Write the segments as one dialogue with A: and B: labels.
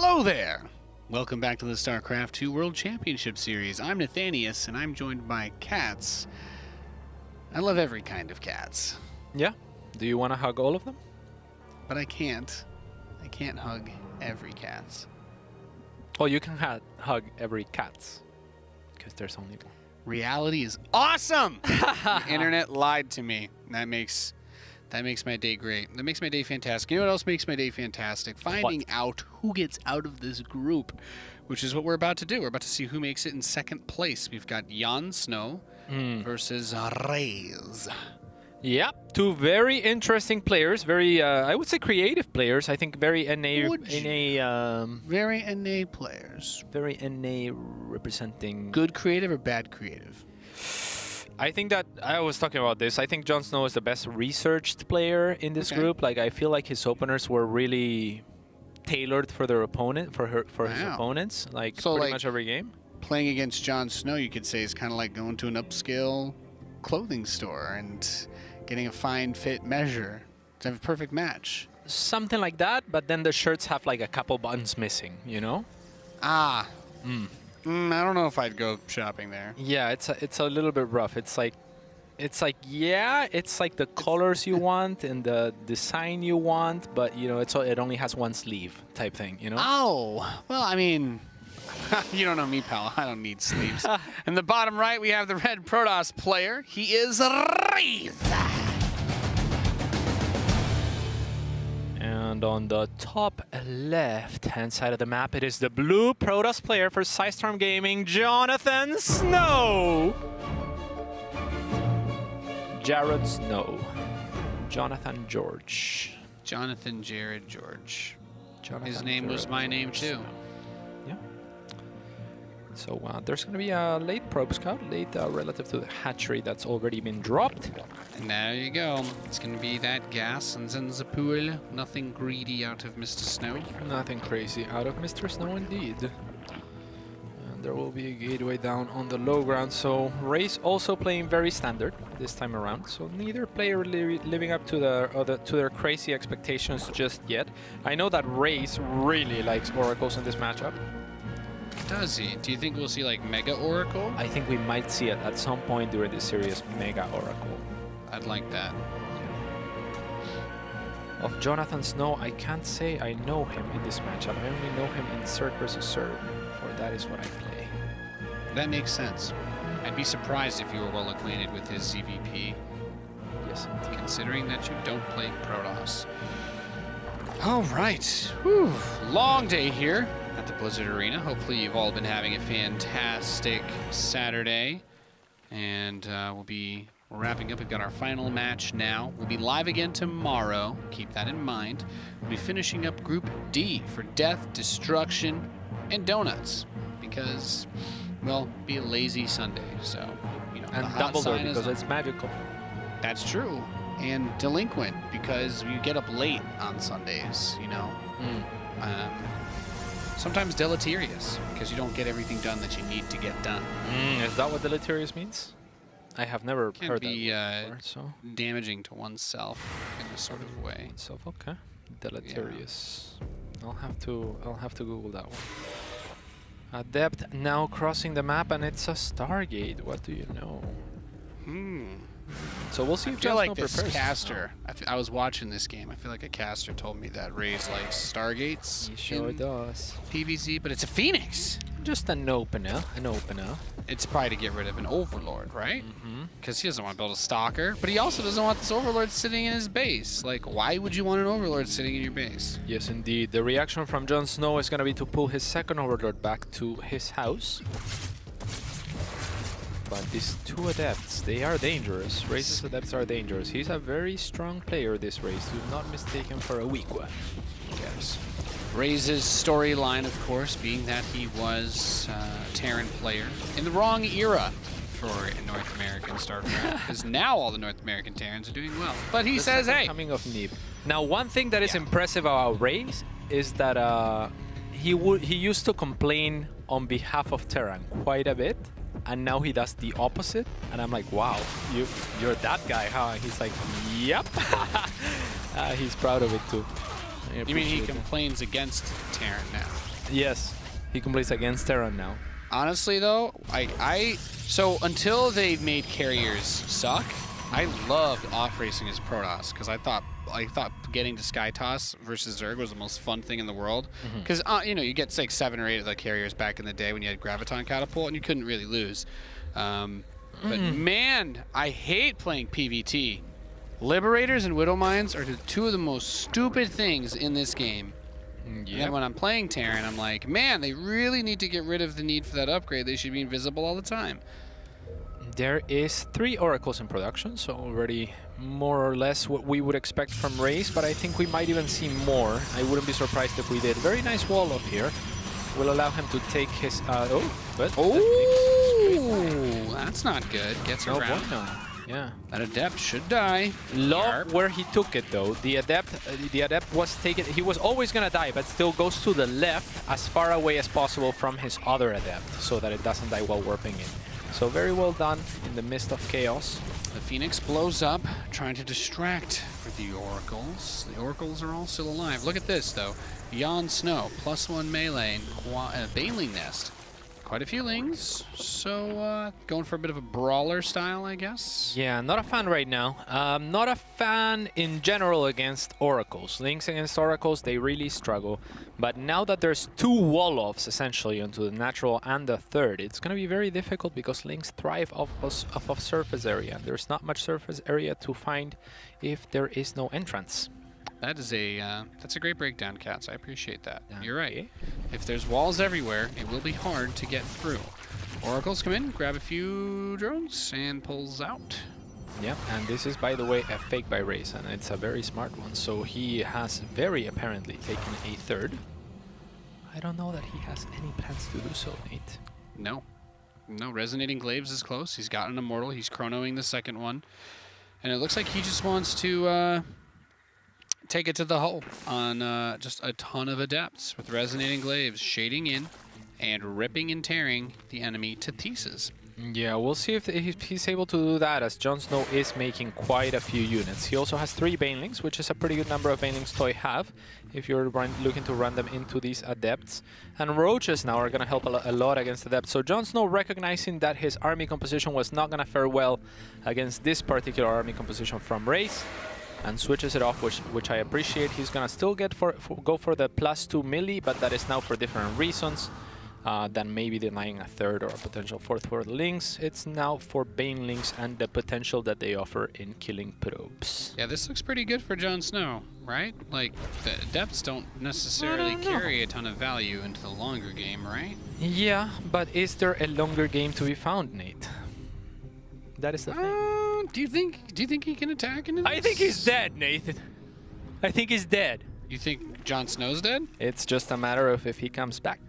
A: Hello there! Welcome back to the StarCraft 2 World Championship Series. I'm Nathanius, and I'm joined by cats. I love every kind of cats.
B: Yeah? Do you want to hug all of them?
A: But I can't. I can't hug every cat.
B: Oh, you can hug every cat. Because there's only one.
A: Reality is awesome! The internet lied to me. That makes my day great. That makes my day fantastic. You know what else makes my day fantastic? Finding out who gets out of this group, which is what we're about to do. We're about to see who makes it in second place. We've got JonSnow versus Raze.
B: Yeah, two very interesting players. Very, I would say, creative players. I think very NA
A: very NA players.
B: Very NA representing.
A: Good creative or bad creative?
B: I think that I was talking about this. I think JonSnow is the best researched player in this group. Like, I feel like his openers were really tailored for their opponent, for his opponents. Like, so pretty much every game.
A: Playing against JonSnow, you could say, is kind of like going to an upscale clothing store and getting a fine fit measure to have a perfect match.
B: Something like that, but then the shirts have like a couple buttons missing, you know?
A: Ah. I don't know if I'd go shopping there.
B: Yeah, it's a little bit rough. It's like yeah, it's like the colors you want and the design you want, but you know, it only has one sleeve type thing, you know?
A: Oh, well, I mean, you don't know me, pal. I don't need sleeves. In the bottom right, we have the red Protoss player. He is Raze.
B: And on the top left-hand side of the map, it is the blue Protoss player for Storm Gaming, JonSnow. JonSnow. Jonathan George.
A: Jonathan Jared George.
B: Jonathan
A: His name
B: Jared
A: was my name,
B: George
A: too.
B: Snow. Yeah. So there's going to be a late probe scout, relative to the hatchery that's already been dropped.
A: And there you go. It's going to be that gas and Zenzapool. Nothing greedy out of Mr. Snow.
B: Nothing crazy out of Mr. Snow, indeed. And there will be a gateway down on the low ground. So Raze also playing very standard this time around. So neither player living up to their crazy expectations just yet. I know that Raze really likes oracles in this matchup.
A: Does he? Do you think we'll see like Mega Oracle?
B: I think we might see it at some point during this series, Mega Oracle.
A: I'd like that.
B: Yeah. Of Jonathan Snow, I can't say I know him in this matchup. I only know him in Zerg vs. Zerg, for that is what I play.
A: That makes sense. I'd be surprised if you were well acquainted with his ZVP.
B: Yes, indeed.
A: Considering that you don't play Protoss. All right. Whew. Long day here at the Blizzard Arena. Hopefully you've all been having a fantastic Saturday. And we'll be wrapping up. We've got our final match now. We'll be live again tomorrow. Keep that in mind. We'll be finishing up Group D for Death, Destruction, and Donuts. Because, well, be a lazy Sunday. So, you know,
B: and Dumbledore because it's magical. That's
A: true. And Delinquent because you get up late on Sundays, you know. Sometimes deleterious, because you don't get everything done that you need to get done.
B: Is that what deleterious means? I have never heard that before, so.
A: Damaging to oneself in this sort of way.
B: So okay, deleterious. Yeah. I'll have to Google that one. Adept now crossing the map, and it's a Stargate. What do you know? So we'll see if
A: I feel like
B: this
A: prepares. Caster. I was watching this game. I feel like a caster told me that Raze likes Stargates.
B: He sure does.
A: PvZ, but it's a Phoenix.
B: Just an opener.
A: It's probably to get rid of an Overlord, right? Because he doesn't want to build a Stalker, but he also doesn't want this Overlord sitting in his base. Like, why would you want an Overlord sitting in your base?
B: Yes, indeed. The reaction from JonSnow is going to be to pull his second Overlord back to his house. But these two Adepts, they are dangerous. Raze's Adepts are dangerous. He's a very strong player, this Raze. Do not mistake him for a weak one.
A: Yes. Raze's storyline, of course, being that he was a Terran player in the wrong era for North American StarCraft, because now all the North American Terrans are doing well. But he says, hey.
B: Coming of Nib. Now, one thing that is impressive about Raze is that he used to complain on behalf of Terran quite a bit. And now he does the opposite, and I'm like, wow, you're that guy, huh? And he's like, yep. He's proud of it too.
A: You mean he complains against Terran now?
B: Yes, he complays against Terran now.
A: Honestly, though, so until they made carriers suck, I loved off-racing as Protoss because I thought getting to Sky Toss versus Zerg was the most fun thing in the world. Because you know, you get like 7 or 8 of the carriers back in the day when you had Graviton Catapult and you couldn't really lose. But man, I hate playing PvT. Liberators and Widow Mines are the 2 of the most stupid things in this game.
B: Yeah.
A: And when I'm playing Terran, I'm like, man, they really need to get rid of the need for that upgrade. They should be invisible all the time.
B: There is 3 oracles in production, so already more or less what we would expect from Raze, but I think we might even see more. I wouldn't be surprised if we did. Very nice wall up here. Will allow him to take his...
A: That's not good. Gets around.
B: Bueno. Yeah.
A: That Adept should die.
B: Love where he took it though. The adept was taken. He was always gonna die, but still goes to the left as far away as possible from his other adept, so that it doesn't die while warping in. So very well done in the midst of chaos.
A: The Phoenix blows up, trying to distract for the Oracles. The Oracles are all still alive. Look at this though. JonSnow, +1 melee, and Baneling Nest. Quite a few Lings, so going for a bit of a brawler style, I guess.
B: Yeah, not a fan right now. Not a fan in general against Oracles. Lings against Oracles, they really struggle. But now that there's 2 wall-offs essentially onto the natural and the third, it's going to be very difficult because Lings thrive off of surface area. There's not much surface area to find if there is no entrance.
A: That is that's a great breakdown, Cats. I appreciate that.
B: Yeah.
A: You're right. If there's walls everywhere, it will be hard to get through. Oracles come in, grab a few drones, and pulls out.
B: Yeah, and this is, by the way, a fake by Raze, and it's a very smart one. So he has very apparently taken a third. I don't know that he has any plans to do so, Nate.
A: No. No, Resonating Glaives is close. He's got an Immortal. He's chronoing the second one. And it looks like he just wants to... take it to the hull on just a ton of Adepts with Resonating Glaives shading in and ripping and tearing the enemy to pieces.
B: Yeah, we'll see if he's able to do that, as JonSnow is making quite a few units. He also has 3 Banelings, which is a pretty good number of Banelings to have if you're looking to run them into these Adepts. And Roaches now are going to help a lot against Adepts. So JonSnow, recognizing that his army composition was not going to fare well against this particular army composition from Raze, and switches it off, which I appreciate. He's gonna still go for the +2 melee, but that is now for different reasons than maybe denying a third or a potential fourth for the Lings. It's now for Banelings and the potential that they offer in killing probes.
A: Yeah, this looks pretty good for JonSnow, right? Like, the Adepts don't necessarily carry a ton of value into the longer game, right?
B: Yeah, but is there a longer game to be found, Nate? That is the thing.
A: Do you think he can attack into this?
B: I think he's dead, Nathan. I think he's dead.
A: You think JonSnow's dead?
B: It's just a matter of if he comes back.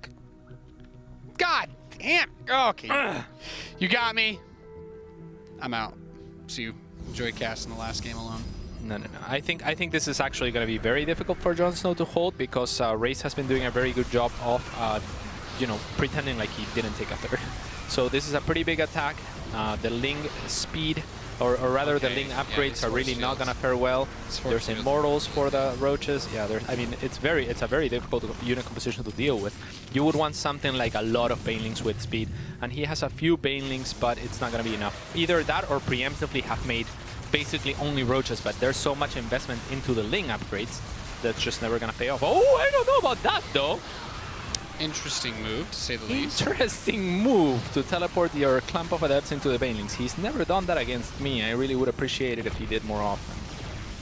A: God damn! Okay. You got me. I'm out. See you. Enjoy casting the last game alone.
B: No. I think this is actually going to be very difficult for JonSnow to hold, because Raze has been doing a very good job of, pretending like he didn't take a third. So this is a pretty big attack. The Ling speed, or rather the Ling upgrades are really not gonna fare well. There's Immortals for the Roaches. Yeah, I mean, it's a very difficult unit composition to deal with. You would want something like a lot of Banelings with speed, and he has a few Banelings, but it's not gonna be enough. Either that or preemptively have made basically only Roaches, but there's so much investment into the Ling upgrades that's just never gonna pay off. Oh, I don't know about that though.
A: Interesting move, to say the least.
B: Interesting move to teleport your clump of Adepts into the Banelings. He's never done that against me. I really would appreciate it if he did more often.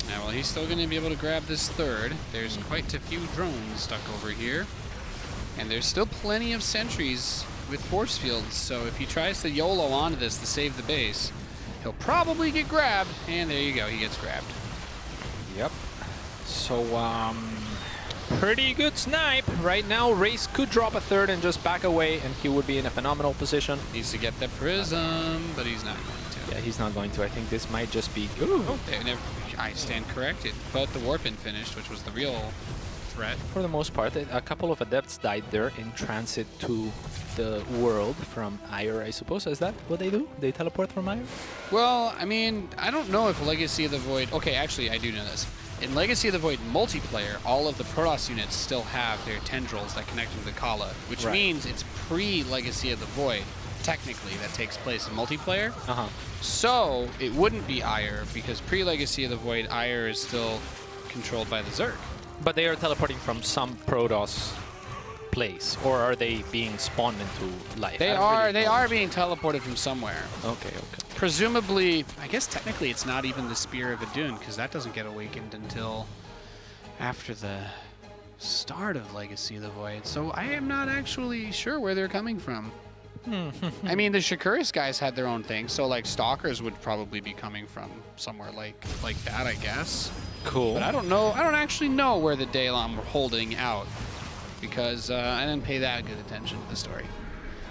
A: Yeah, well, he's still going to be able to grab this third. There's quite a few drones stuck over here. And there's still plenty of sentries with force fields, so if he tries to YOLO onto this to save the base, he'll probably get grabbed. And there you go, he gets grabbed.
B: Yep. So, pretty good snipe. Right now, Raze could drop a third and just back away, and he would be in a phenomenal position.
A: Needs to get the Prism, but he's not going to.
B: Yeah, he's not going to. I think this might just be... Ooh.
A: Oh, I stand corrected. But the Warp-In finished, which was the real threat.
B: For the most part, a couple of Adepts died there in transit to the world from Ire, I suppose. Is that what they do? They teleport from Ire?
A: Well, I mean, I don't know if Legacy of the Void... Okay, actually, I do know this. in Legacy of the Void multiplayer, all of the Protoss units still have their tendrils that connect to the Kala, which means it's pre-Legacy of the Void, technically, that takes place in multiplayer. So it wouldn't be Ire, because pre-Legacy of the Void, Ire is still controlled by the Zerg.
B: But they are teleporting from some Protoss place, or are they being spawned into life?
A: They are being teleported from somewhere.
B: Okay.
A: Presumably, I guess technically it's not even the Spear of Adun, because that doesn't get awakened until after the start of Legacy of the Void. So I am not actually sure where they're coming from. I mean, the Shakuris guys had their own thing, so like Stalkers would probably be coming from somewhere like that, I guess.
B: Cool.
A: But I don't know. I don't actually know where the Daylon were holding out, because I didn't pay that good attention to the story.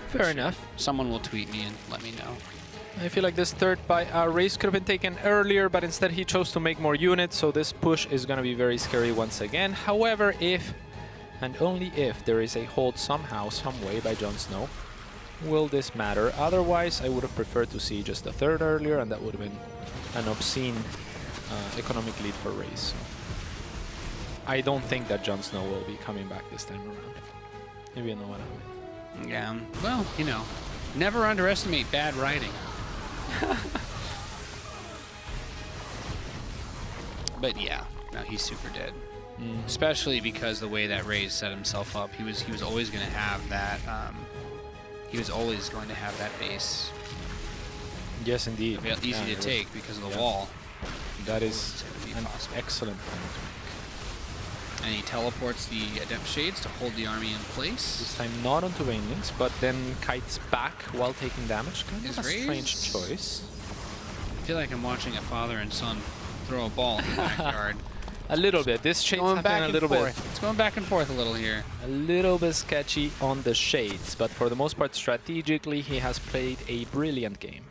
B: Fair enough.
A: Someone will tweet me and let me know.
B: I feel like this third by Raze could have been taken earlier, but instead he chose to make more units, so this push is going to be very scary once again. However, if, and only if, there is a hold somehow, some way by JonSnow, will this matter. Otherwise, I would have preferred to see just a third earlier, and that would have been an obscene economic lead for Raze. So I don't think that JonSnow will be coming back this time around. If you know what I mean.
A: Yeah, well, you know, never underestimate bad writing. But yeah, no, he's super dead. Especially because the way that Raze set himself up, he was always going to have that. He was always going to have that base.
B: Yes, indeed.
A: Easy to take because of the wall.
B: That is an excellent point.
A: And he teleports the Adept Shades to hold the army in place.
B: This time not onto Banelings, but then kites back while taking damage. Kind of a strange choice.
A: I feel like I'm watching a father and son throw a ball in the backyard.
B: A little bit. This Shades have been a little bit.
A: It's going back and forth a little here.
B: A little bit sketchy on the Shades, but for the most part, strategically, he has played a brilliant game.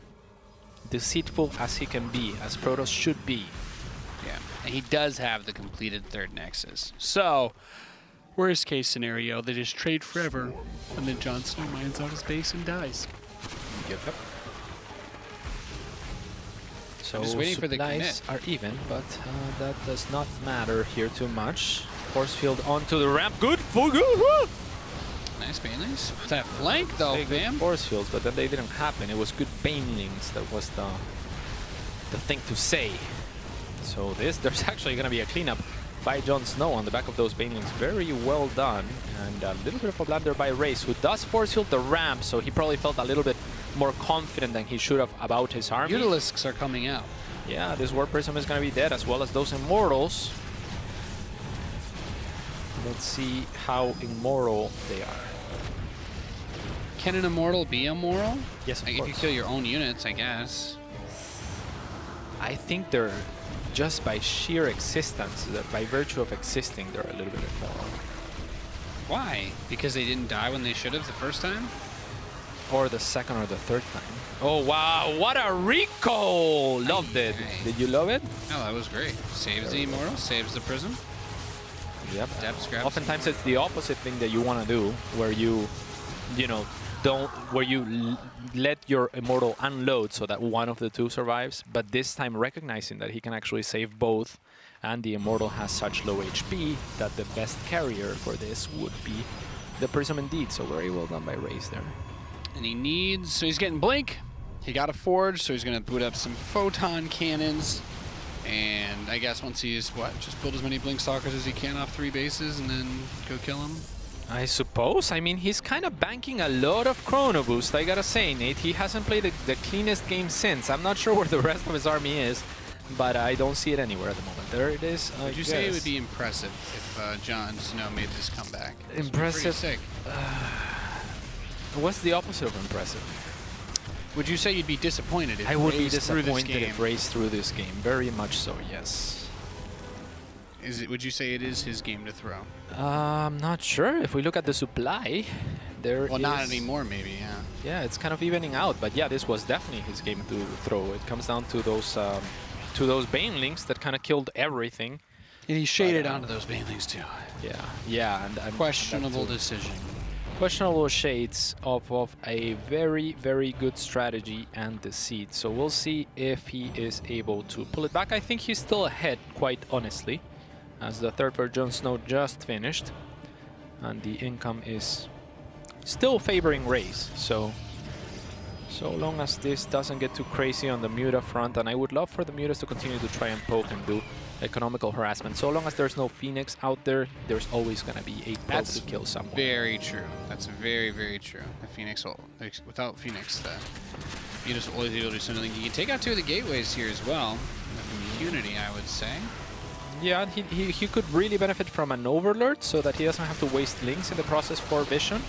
B: Deceitful as he can be, as Protoss should be.
A: Yeah, and he does have the completed third Nexus. So, worst case scenario, they just trade forever, and then JonSnow mines out his base and dies.
B: Yep. So
A: just waiting for the
B: supplies
A: commit.
B: are even, but that does not matter here too much. Force field onto the ramp. Good for you.
A: Nice Banelings. That flank though, fam.
B: Force fields, but then they didn't happen. It was good Banelings. That was the thing to say. So there's actually going to be a cleanup by JonSnow on the back of those Banelings. Very well done. And a little bit of a blunder by Raze, who does force field the ramp, so he probably felt a little bit more confident than he should have about his army.
A: Utilisks are coming out.
B: Yeah, this War Prism is going to be dead, as well as those Immortals. Let's see how immoral they are.
A: Can an Immortal be immoral?
B: Yes, of
A: Like
B: course.
A: if you kill your own units, I guess.
B: I think they're, just by sheer existence, that by virtue of existing, they're a little bit immoral.
A: Why? Because they didn't die when they should have the first time?
B: Or the second or the third time. Oh, wow, what a Rico! Loved it. Did you love it?
A: Oh, that was great. Saves the Immortal, saves the Prism.
B: Yep.
A: Depths grabs.
B: Oftentimes it's the opposite thing that you want to do, where you know, let your Immortal unload so that one of the two survives, but this time recognizing that he can actually save both, and the Immortal has such low HP that the best carrier for this would be the Prism indeed. So very well done by Raze there.
A: And he needs, so he's getting Blink. He got a Forge, so he's going to boot up some Photon Cannons. And I guess once he's, just build as many Blink Stalkers as he can off 3 bases and then go kill him?
B: I suppose. I mean, he's kind of banking a lot of Chrono Boost, I gotta say, Nate. He hasn't played the cleanest game since. I'm not sure where the rest of his army is, but I don't see it anywhere at the moment. There it is.
A: Would you say it would be impressive if JonSnow made this comeback?
B: Impressive?
A: Pretty sick.
B: What's the opposite of impressive?
A: Would you say you'd be disappointed if
B: I would be
A: Raze threw this
B: disappointed
A: game?
B: if Raze through this game. Very much so, yes.
A: Would you say it is his game to throw?
B: I'm not sure. If we look at the supply, there
A: Well,
B: is...
A: not anymore, maybe, yeah.
B: Yeah, it's kind of evening out, but yeah, this was definitely his game to throw. It comes down to those Banelings that kind of killed everything.
A: And he shaded onto those Banelings, too.
B: Yeah, and
A: Questionable decision.
B: Questionable shades of a very, very good strategy and deceit. So we'll see if he is able to pull it back. I think he's still ahead, quite honestly, as the third for JonSnow just finished. And the income is still favoring Raze. So long as this doesn't get too crazy on the Muta front, and I would love for the Mutas to continue to try and poke and do economical harassment. So long as there's no Phoenix out there, there's always going to be a poke to kill someone.
A: Very true. That's very, very true. The Phoenix will, without Phoenix, the Mutas will always be able to do something. You can take out 2 of the gateways here as well. The Unity, I would say.
B: Yeah, he could really benefit from an overlord so that he doesn't have to waste links in the process for vision.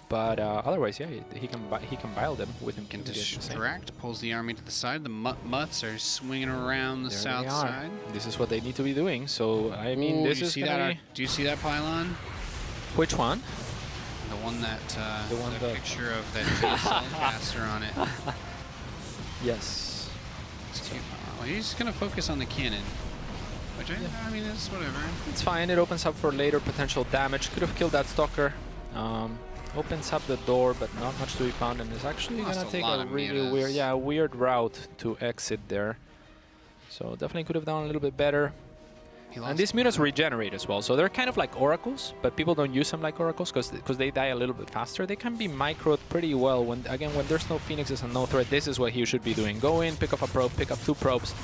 B: But otherwise, yeah, he can bile them with him.
A: Can distract, pulls the army to the side. The mutts are swinging around the south side.
B: This is what they need to be doing. So I mean, this is
A: that. Do you see that pylon?
B: Which one?
A: The one that the picture of that caster on it.
B: Yes.
A: Well, he's gonna focus on the cannon. Which I mean, it's whatever.
B: It's fine. It opens up for later potential damage. Could have killed that stalker. Opens up the door, but not much to be found, and is actually gonna take a really weird route to exit there. So definitely could have done a little bit better. And these mutas regenerate as well, so they're kind of like oracles, but people don't use them like oracles because they die a little bit faster. They can be microed pretty well when there's no phoenixes and no threat. This is what you should be doing. Go in, pick up a probe, pick up 2 probes,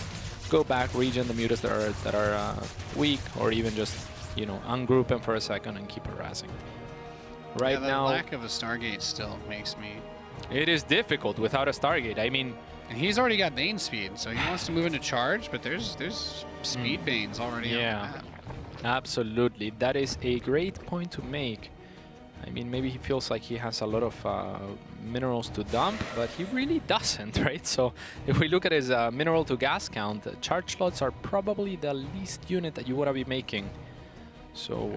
B: go back, regen the mutas that are weak, or even just, you know, ungroup them for a second and keep harassing. Right now,
A: lack of a stargate still makes me.
B: It is difficult without a stargate. I mean,
A: and he's already got Bane speed, so he wants to move into charge, but there's speed Banes already on the map.
B: Absolutely. That is a great point to make. I mean, maybe he feels like he has a lot of minerals to dump, but he really doesn't, right? So if we look at his mineral to gas count, charge slots are probably the least unit that you want to be making. So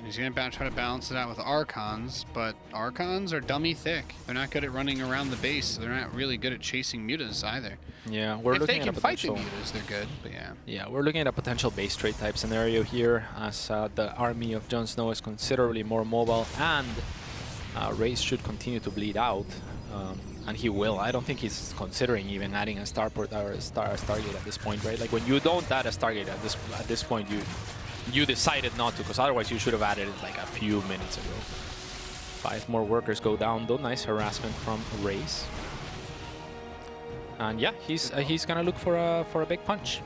A: he's going to try to balance it out with Archons, but Archons are dummy thick. They're not good at running around the base, so they're not really good at chasing mutas either.
B: Yeah, we're looking at a potential.
A: If they can fight the mutas, they're good, but yeah.
B: Yeah, we're looking at a potential base trade type scenario here, as the army of JonSnow is considerably more mobile, and Raze should continue to bleed out. And he will. I don't think he's considering even adding a starport or a Stargate at this point, right? Like when you don't add a Stargate at this point, you decided not to, because otherwise you should have added it like a few minutes ago. 5 more workers go down though. Nice harassment from Raze. And yeah, he's gonna look for a big punch.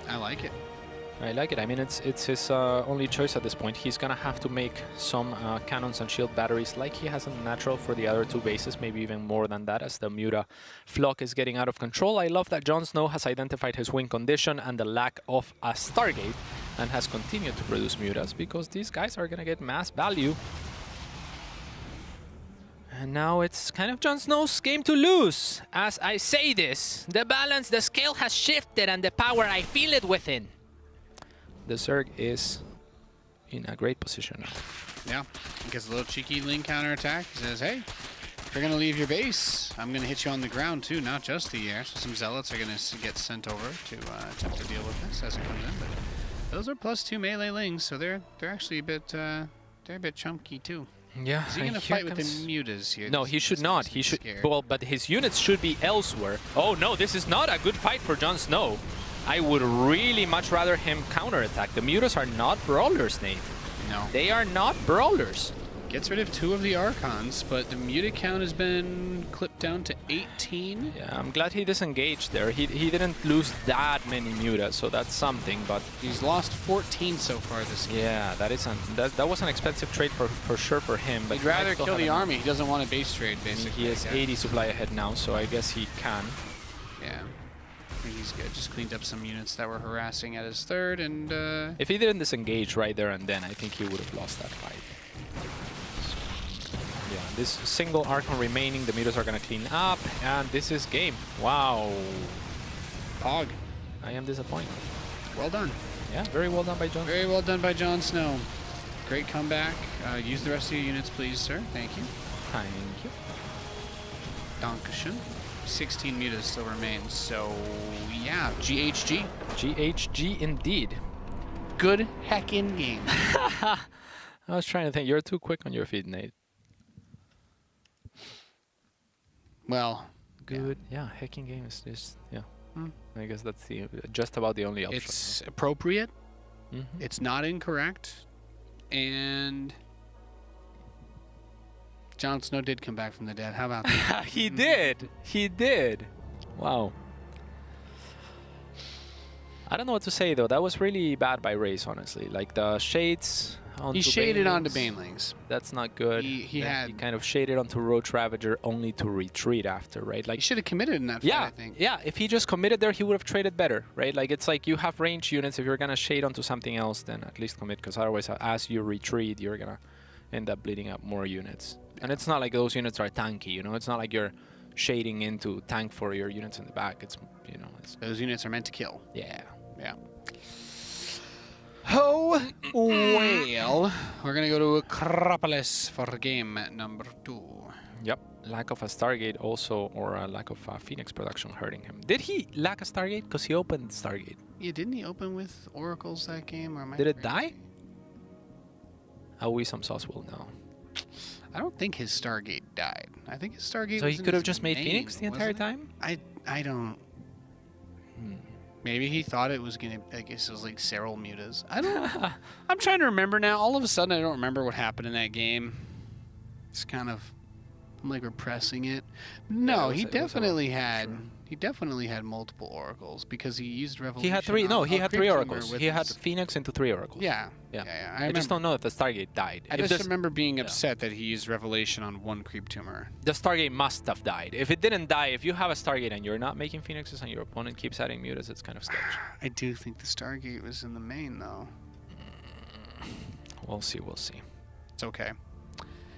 A: I like it.
B: I like it. I mean, it's his only choice at this point. He's gonna have to make some cannons and shield batteries like he has in the natural for the other 2 bases, maybe even more than that, as the Muta flock is getting out of control. I love that JonSnow has identified his win condition and the lack of a Stargate, and has continued to produce mutas, because these guys are gonna get mass value. And now it's kind of JonSnow's game to lose. As I say this, the scale has shifted, and the power, I feel it within. The Zerg is in a great position now.
A: Yeah, he gets a little cheeky link counterattack. He says, hey, if you're going to leave your base, I'm going to hit you on the ground too, not just the air. So some zealots are going to get sent over to attempt to deal with this as it comes in. But those are +2 melee lings, so they're actually a bit chunky too.
B: Yeah.
A: Is he going to fight with the mutas here?
B: No, he should not. He should. Well, but his units should be elsewhere. Oh no, this is not a good fight for JonSnow. I would really much rather him counterattack. The mutas are not brawlers, Nate.
A: No.
B: They are not brawlers.
A: Gets rid of 2 of the Archons, but the muta count has been clipped down to 18.
B: Yeah, I'm glad he disengaged there. He didn't lose that many mutas, so that's something, but
A: he's lost 14 so far this game.
B: Yeah, that was an expensive trade for sure for him. But
A: he'd rather kill the army. He doesn't want a base trade, basically.
B: He has 80 supply ahead now, so I guess he can.
A: Yeah. I think he's good. Just cleaned up some units that were harassing at his third, and
B: if he didn't disengage right there and then, I think he would have lost that fight. Yeah, this single Archon remaining, the mutas are gonna clean up, and this is game. Wow.
A: Pog.
B: I am disappointed.
A: Well done.
B: Yeah, very well done by JonSnow.
A: Very well done by JonSnow. Great comeback. Use the rest of your units, please, sir. Thank you.
B: Thank you.
A: Dankeschön. 16 mutas still remain, so yeah, GHG.
B: GHG indeed.
A: Good heckin' game.
B: I was trying to think. You're too quick on your feet, Nate.
A: Well,
B: Good. Yeah, hacking game is just
A: Hmm.
B: I guess that's the just about the only option.
A: it's appropriate.
B: Mhm.
A: It's not incorrect. And Jon Snow did come back from the dead. How about that?
B: He did. He did. Wow. I don't know what to say though. That was really bad by Raze, honestly. Like the shades onto
A: He shaded onto
B: banelings,
A: banelings.
B: That's not good.
A: He
B: Then he
A: had.
B: kind of shaded onto Roach Ravager only to retreat after, right?
A: He
B: Like
A: should have committed in that fight,
B: yeah,
A: I think.
B: yeah. If he just committed there, he would have traded better, right? Like it's like you have range units. If you're gonna shade onto something else, then at least commit, because otherwise, as you retreat, you're gonna end up bleeding up more units. And it's not like those units are tanky, you know. It's not like you're shading into tank for your units in the back. It's it's
A: Those units are meant to kill.
B: yeah.
A: Yeah. Oh, well. We're going to go to Acropolis for game number 2.
B: Yep. Lack of a Stargate also, or a lack of Phoenix production hurting him. Did he lack a Stargate? Because he opened Stargate.
A: Yeah, didn't he open with Oracles that game? Or am I
B: Did it
A: crazy?
B: die? We some sauce will know.
A: I don't think his Stargate died. I think his Stargate
B: So
A: was
B: he
A: in
B: could have
A: his
B: just made
A: name,
B: Phoenix the entire
A: wasn't it?
B: time?
A: I don't... Maybe he thought it was going to... I guess it was like Cyril Mutas. I don't... I'm trying to remember now. All of a sudden, I don't remember what happened in that game. It's kind of... I'm like repressing it. No, he definitely had...
B: Sure.
A: He definitely had multiple oracles because he used Revolution.
B: He had three.
A: on-
B: No, he
A: on
B: had
A: Creep
B: 3
A: Tumor
B: oracles.
A: with
B: He had
A: his-
B: Phoenix into 3 oracles.
A: Yeah.
B: Yeah.
A: I
B: just
A: remember.
B: don't know if the Stargate died.
A: I
B: If
A: just
B: this-
A: remember being
B: yeah.
A: upset that he used Revelation on one Creep Tumor.
B: The Stargate must have died. If it didn't die, if you have a Stargate and you're not making Phoenixes and your opponent keeps adding mutas, it's kind of sketch.
A: I do think the Stargate was in the main, though.
B: We'll see. We'll see.
A: It's okay.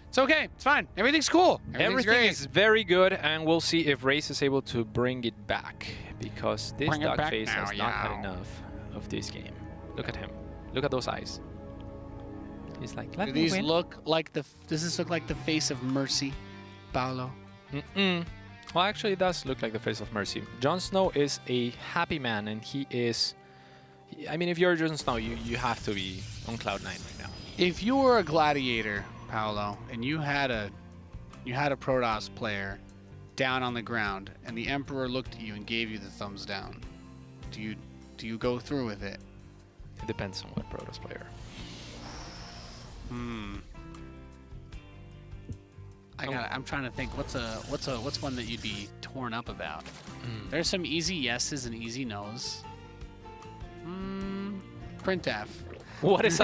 A: It's okay. It's fine. Everything's cool. Everything's
B: Everything
A: great.
B: is very good, and we'll see if Raze is able to bring it back, because this
A: Bring it back
B: Dogface
A: now,
B: has not had
A: yow.
B: enough of this game. Look at him. Look at those eyes. He's like, let
A: Do
B: me
A: these
B: win.
A: look like the? Does this look like the face of Mercy, Paolo?
B: Mm-mm. Well, actually, it does look like the face of Mercy. JonSnow is a happy man, and he is... I mean, if you're JonSnow, you have to be on cloud 9 right now.
A: If you were a gladiator, Paolo, and you had a Protoss player down on the ground, and the Emperor looked at you and gave you the thumbs down, do you go through with it?
B: It depends on what Protoss player.
A: I'm trying to think. What's one that you'd be torn up about? There's some easy yeses and easy nos. Printf.
B: What is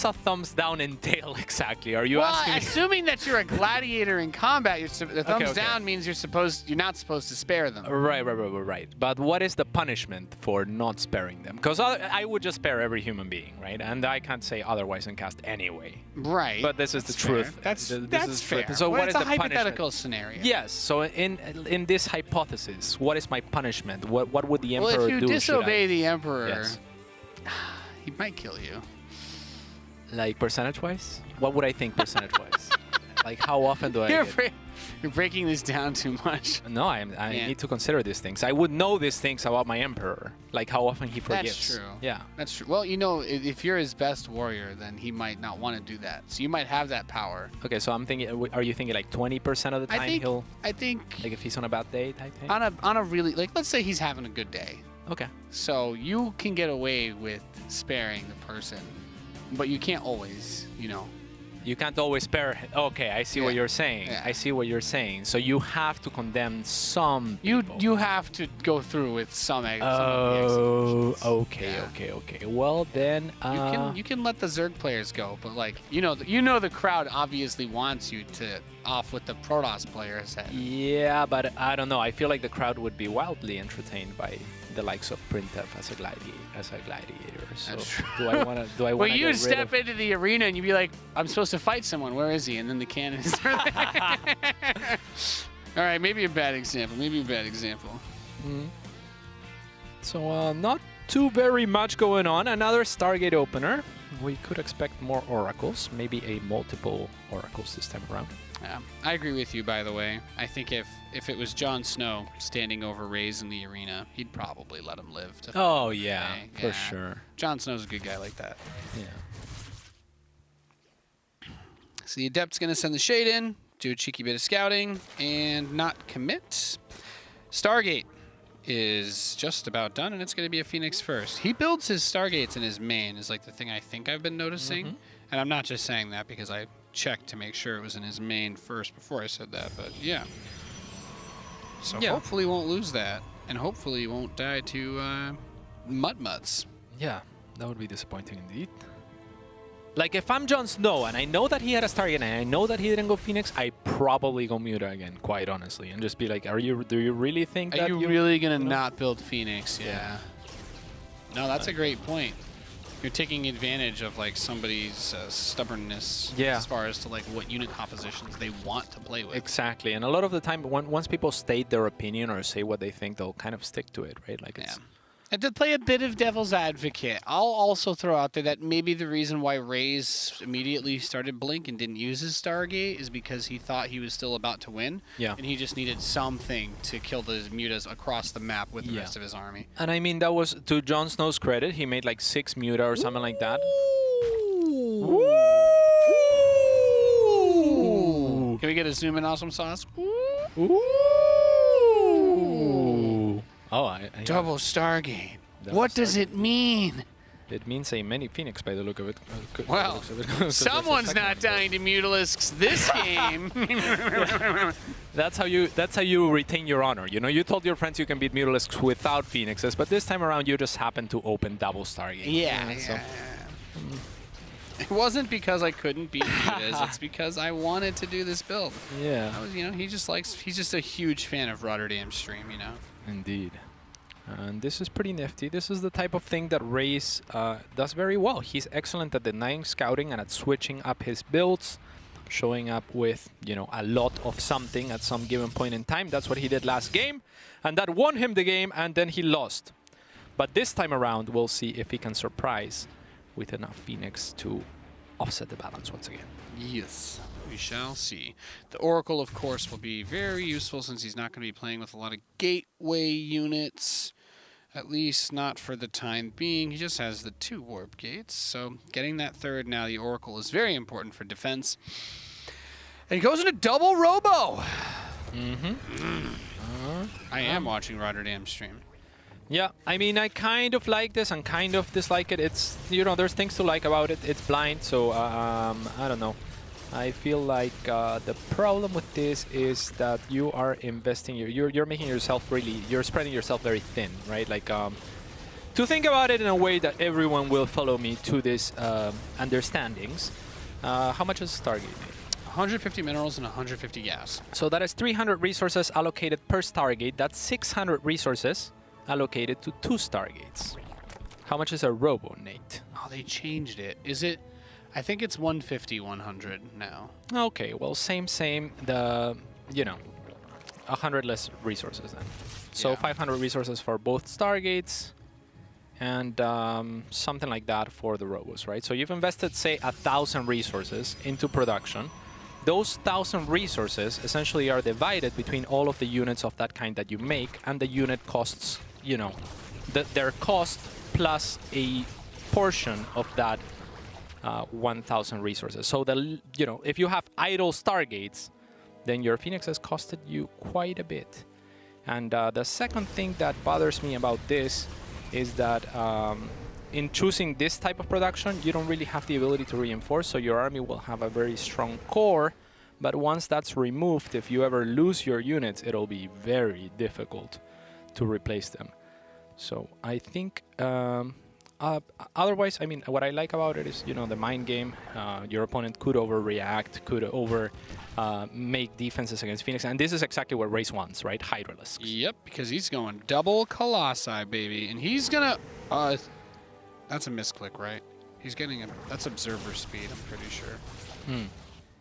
B: a thumbs down entail exactly? Are you
A: Well,
B: asking me?
A: assuming that you're a gladiator in combat, the thumbs
B: okay.
A: down means you're not supposed to spare them.
B: Right. But what is the punishment for not sparing them? Because I would just spare every human being, right? And I can't say otherwise in cast anyway.
A: Right.
B: But this is the truth.
A: Fair. That's
B: is
A: fair.
B: truth. So
A: Well,
B: what
A: it's
B: is
A: a
B: the
A: hypothetical scenario.
B: Yes. So in this hypothesis, what is my punishment? What would the Emperor do?
A: Well, if you
B: should I-
A: disobey the Emperor,
B: Yes.
A: he might kill you.
B: Like percentage-wise? What would I think percentage-wise? Like how often do I get...
A: You're breaking this down too much.
B: No, I
A: Yeah.
B: need to consider these things. I would know these things about my Emperor, like how often he forgets.
A: That's true.
B: Yeah.
A: That's true. Well, if you're his best warrior, then he might not want to do that. So you might have that power.
B: Okay, so I'm thinking, are you thinking like 20% of the time he'll,
A: I think
B: like if he's on a bad day type thing?
A: on a really, like, let's say he's having a good day.
B: Okay.
A: So you can get away with sparing the person, but you can't always,
B: You can't always spare. Okay, I see what
A: Yeah.
B: you're saying.
A: Yeah.
B: I see what you're saying. So you have to condemn some.
A: You
B: people.
A: have to go through with some of the
B: Oh,
A: executions.
B: okay,
A: Yeah.
B: okay. Well then,
A: You can let the Zerg players go, but like the crowd obviously wants you to off with the Protoss player's head.
B: yeah, but I don't know. I feel like the crowd would be wildly entertained by the likes of Printf as a gladiator. So
A: That's true.
B: do I want to?
A: Well, you'd step into the arena and you'd be like, "I'm supposed to fight someone. Where is he?" And then the cannons. All right, maybe a bad example.
B: So not too very much going on. Another Stargate opener. We could expect more oracles, maybe a multiple oracles this time around.
A: Yeah, I agree with you. By the way, I think if it was Jon Snow standing over Raze in the arena, he'd probably let him live. To
B: Oh yeah,
A: Okay,
B: for
A: yeah.
B: sure.
A: Jon Snow's a good guy like that.
B: Yeah.
A: So the Adept's going to send the Shade in, do a cheeky bit of scouting, and not commit. Stargate is just about done, and it's going to be a Phoenix first. He builds his Stargates in his main, is like the thing I think I've been noticing. And I'm not just saying that because I checked to make sure it was in his main first before I said that, but yeah. So hopefully he won't lose that, and hopefully he won't die to mutts.
B: Yeah, that would be disappointing indeed. Like, if I'm JonSnow and I know that he had a Stargate and I know that he didn't go Phoenix, I probably go Muta again, quite honestly, and just be like, do you really think that
A: you're really going to not build Phoenix? Yeah. No, that's a great point. You're taking advantage of like somebody's stubbornness as far as to like what unit compositions they want to play with.
B: Exactly, and a lot of the time, once people state their opinion or say what they think, they'll kind of stick to it, right? Like, it's
A: And to play a bit of devil's advocate, I'll also throw out there that maybe the reason why Raze immediately started Blink and didn't use his Stargate is because he thought he was still about to win. Yeah. And he just needed something to kill the Mutas across the map with the rest of his army.
B: And I mean, that was, to JonSnow's credit, he made like 6 Muta or something like that.
A: Ooh. Ooh. Can we get a zoom in awesome sauce?
B: Ooh. Oh, I
A: Double Stargate. What does it mean?
B: It means a many Phoenix by the look of it.
A: Well, someone's not dying to Mutalisks this game.
B: That's how you retain your honor. You know, you told your friends you can beat Mutalisks without Phoenixes, but this time around you just happened to open double Stargate.
A: Yeah.
B: So.
A: It wasn't because I couldn't beat Mutas. It's because I wanted to do this build.
B: Yeah.
A: I was, you know, he's just a huge fan of Rotterdam Stream, you know.
B: Indeed. And this is pretty nifty. This is the type of thing that Raze does very well. He's excellent at denying scouting and at switching up his builds, showing up with, you know, a lot of something at some given point in time. That's what he did last game, and that won him the game, and then he lost. But this time around, we'll see if he can surprise with enough Phoenix to offset the balance once again.
A: Yes, we shall see. The Oracle, of course, will be very useful since he's not going to be playing with a lot of gateway units, at least not for the time being. He just has the 2 warp gates, so getting that third now, the Oracle, is very important for defense. And he goes into double robo. I am watching Rotterdam Stream.
B: Yeah, I mean, I kind of like this and kind of dislike it. It's, you know, there's things to like about it. It's blind, so I don't know. I feel like the problem with this is that you are investing, you're making yourself really, you're spreading yourself very thin, right? Like, to think about it in a way that everyone will follow me to this understandings. How much is Stargate made?
A: 150 minerals and 150 gas.
B: So that is 300 resources allocated per Stargate. That's 600 resources allocated to 2 Stargates. How much is a Robo, Nate?
A: Oh, they changed it. Is it? I think it's 150, 100 now.
B: Okay, well, same. The, you know, 100 less resources then. So 500 resources for both Stargates and something like that for the Robos, right? So you've invested, say, 1,000 resources into production. Those 1,000 resources essentially are divided between all of the units of that kind that you make, and the unit costs, you know, their cost plus a portion of that 1,000 resources. So you know, if you have idle Stargates, then your Phoenixes costed you quite a bit. And the second thing that bothers me about this is that in choosing this type of production, you don't really have the ability to reinforce, so your army will have a very strong core, but once that's removed, if you ever lose your units, it'll be very difficult to replace them. So I think otherwise, I mean, what I like about it is, you know, the mind game. Your opponent could overreact, could make defenses against Phoenix, and this is exactly what Raze wants, right? Hydralisks.
A: Yep, because he's going double Colossi, baby, and he's gonna. That's a misclick, right? He's getting that's observer speed. I'm pretty sure.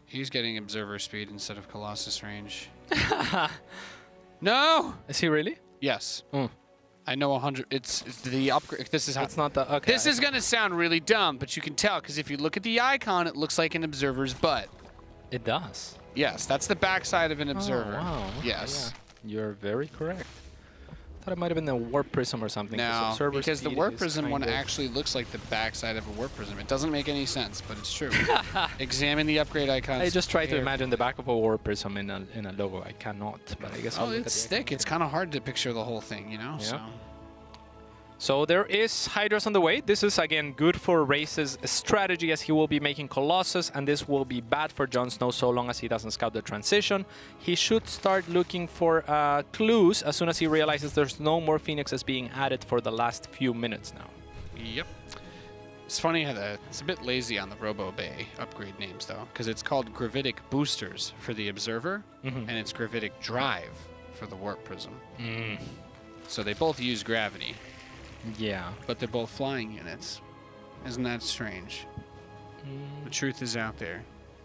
A: He's getting observer speed instead of Colossus range. No.
B: Is he really?
A: Yes. I know 100. It's the upgrade. This is how.
B: It's not the. Okay.
A: This is gonna sound really dumb, but you can tell because if you look at the icon, it looks like an observer's butt.
B: It does.
A: Yes, that's the backside of an observer.
B: Oh, wow.
A: Yes.
B: Yeah. You're very correct. thought it might have been the warp prism or something.
A: No,
B: observer
A: because the
B: speed
A: warp
B: is
A: prism
B: kind
A: one
B: of-
A: actually looks like the backside of a warp prism. It doesn't make any sense, but it's true. Examine the upgrade icons.
B: I just try to
A: here.
B: imagine the back of a warp prism in a logo. I cannot, but I guess I'll
A: Oh,
B: look at
A: it's
B: the
A: thick.
B: icons
A: It's
B: here.
A: kind of hard to picture the whole thing, you know?
B: Yeah. So there is Hydras on the way. This is, again, good for Raze's strategy as he will be making Colossus, and this will be bad for JonSnow so long as he doesn't scout the transition. He should start looking for clues as soon as he realizes there's no more Phoenixes being added for the last few minutes now.
A: Yep. It's funny how it's a bit lazy on the Robo Bay upgrade names, though, because it's called Gravitic Boosters for the Observer, and it's Gravitic Drive for the Warp Prism. So they both use gravity.
B: Yeah.
A: But they're both flying units. Isn't that strange? The truth is out there.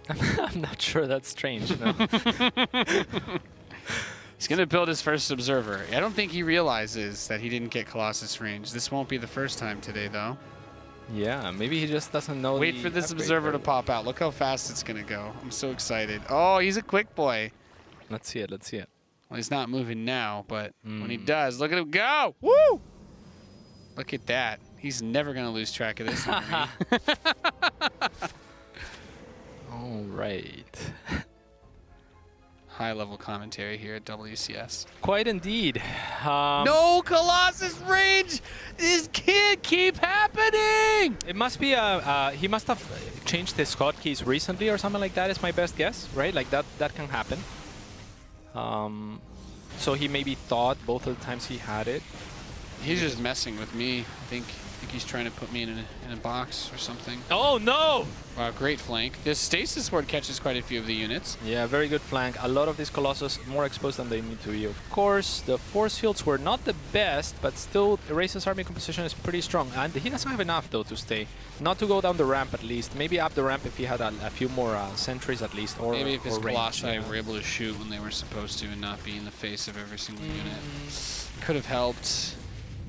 B: I'm not sure that's strange. No.
A: He's going to build his first observer. I don't think he realizes that he didn't get Colossus range. This won't be the first time today, though.
B: Yeah, maybe he just doesn't know.
A: Wait for this observer to pop out. Look how fast it's going to go. I'm so excited. Oh, he's a quick boy.
B: Let's see it. Let's see it.
A: Well, he's not moving now, but when he does, look at him go. Woo! Look at that. He's never going to lose track of this.
B: All right.
A: High-level commentary here at WCS.
B: Quite indeed.
A: No Colossus range! This can't keep happening!
B: It must be he must have changed his hotkeys recently or something like that. Is my best guess, right? Like that can happen. So he maybe thought both of the times he had it.
A: He's just messing with me. I think he's trying to put me in a box or something.
B: Oh no!
A: Wow, great flank. This stasis sword catches quite a few of the units.
B: Yeah, very good flank. A lot of these Colossus more exposed than they need to be. Of course, the force fields were not the best, but still, Raze's army composition is pretty strong. And he doesn't have enough, though, to stay. Not to go down the ramp, at least. Maybe up the ramp if he had a few more sentries, at least, or
A: Maybe if his
B: or range,
A: Colossi
B: yeah.
A: were able to shoot when they were supposed to and not be in the face of every single unit. Could have helped.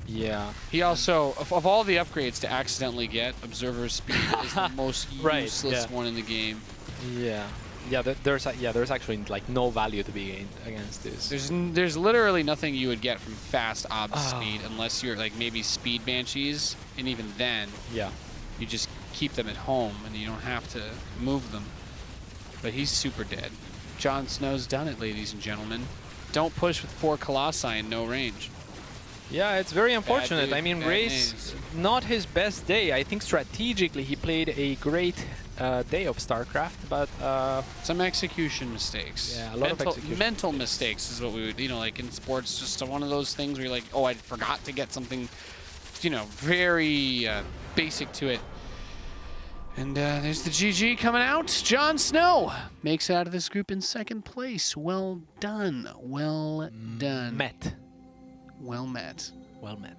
B: Yeah.
A: He also, of all the upgrades to accidentally get, Observer Speed is the most
B: Right,
A: useless
B: yeah.
A: one in the game.
B: Yeah. Yeah, there's actually like no value to be gained against this.
A: There's literally nothing you would get from fast speed unless you're like maybe speed banshees, and even then,
B: Yeah.
A: you just keep them at home and you don't have to move them. But he's super dead. JonSnow's done it, ladies and gentlemen. Don't push with 4 Colossi and no range.
B: Yeah, it's very unfortunate.
A: dude,
B: I mean,
A: bad
B: Raze,
A: news.
B: not his best day. I think strategically he played a great day of StarCraft, but
A: Some execution mistakes.
B: Yeah, a lot of execution
A: mental mistakes is what we would, like in sports, just one of those things where you're like, oh, I forgot to get something, very basic to it. And there's the GG coming out. JonSnow makes it out of this group in 2nd place. Well done. Well done.
B: met.
A: Well met.
B: Well met.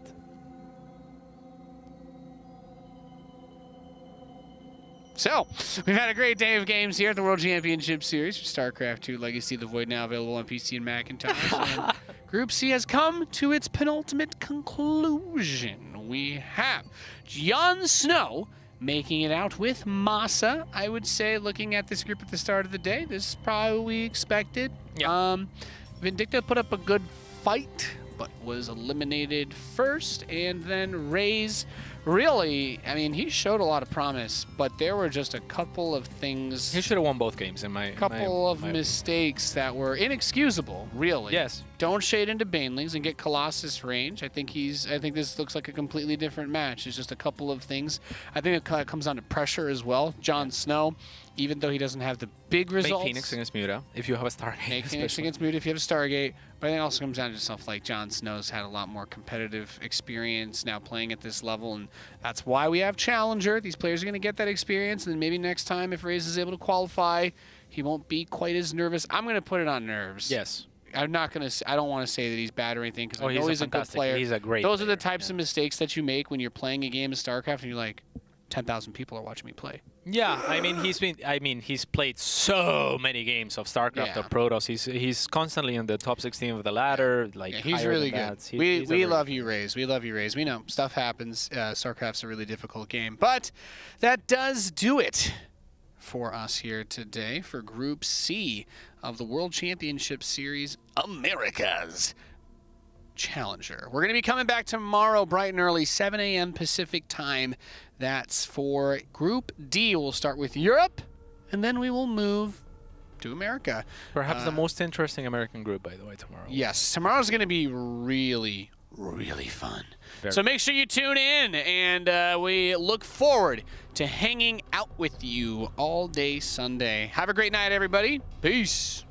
A: So, we've had a great day of games here at the World Championship Series for StarCraft 2 Legacy, the Void, now available on PC and Macintosh. And Group C has come to its penultimate conclusion. We have JonSnow making it out with Masa. I would say, looking at this group at the start of the day, this is probably what we expected.
B: Yeah.
A: Vindicta put up a good fight, but was eliminated first, and then Raze, really, I mean, he showed a lot of promise, but there were just a couple of things,
B: He should have won both games in my
A: couple of mistakes that were inexcusable, really.
B: Yes.
A: Don't shade into Banelings and get Colossus range. I think this looks like a completely different match. It's just a couple of things. I think it kind of comes down to pressure as well. JonSnow, even though he doesn't have the big results.
B: Make Phoenix against Muta if you have a Stargate.
A: Make Phoenix against Muta if you have a Stargate. But I think it also comes down to stuff like JonSnow's had a lot more competitive experience now playing at this level, and that's why we have Challenger. These players are going to get that experience, and then maybe next time if Raze is able to qualify, he won't be quite as nervous. I'm going to put it on nerves.
B: Yes.
A: I'm not going to. I don't want to say that he's bad or anything because I know he's a good
B: fantastic-
A: player.
B: He's a great
A: Those are the
B: player,
A: types of mistakes that you make when you're playing a game of StarCraft and you're like, 10,000 people are watching me play.
B: Yeah, I mean he's played so many games of StarCraft or Protoss. He's constantly in the top 16 of the ladder. Like,
A: he's
B: higher
A: really
B: than
A: good.
B: that.
A: We love you, Raze. We love you, Raze. We know stuff happens. StarCraft's a really difficult game, but that does do it for us here today for Group C of the World Championship Series Americas. challenger. We're going to be coming back tomorrow bright and early, 7 a.m. Pacific time. That's for Group D. We'll start with Europe, and then we will move to America.
B: Perhaps the most interesting American group, by the way, tomorrow.
A: Yes, tomorrow's going to be really, really fun.
B: Very.
A: So make sure you tune in, and we look forward to hanging out with you all day Sunday. Have a great night, everybody. Peace.